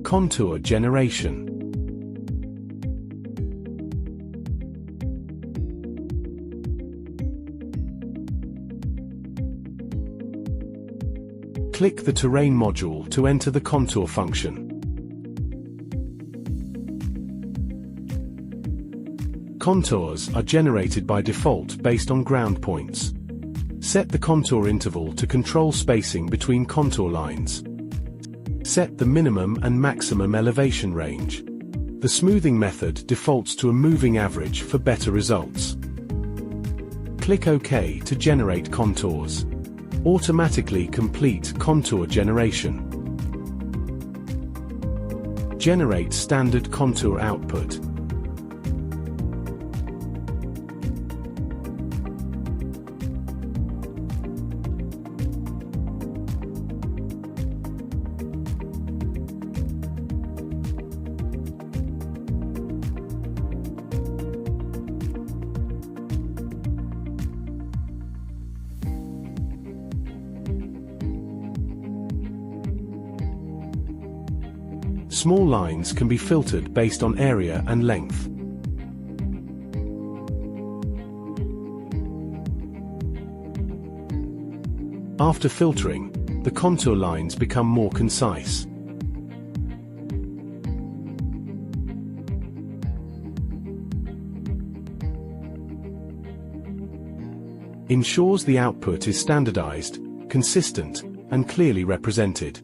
Contour generation. Click the Terrain module to enter the contour function. Contours are generated by default based on ground points. Set the contour interval to control spacing between contour lines. Set the minimum and maximum elevation range. The smoothing method defaults to a moving average for better results. Click OK to generate contours. Automatically complete contour generation. Generate standard contour output. Small lines can be filtered based on area and length. After filtering, the contour lines become more concise. Ensures the output is standardized, consistent, and clearly represented.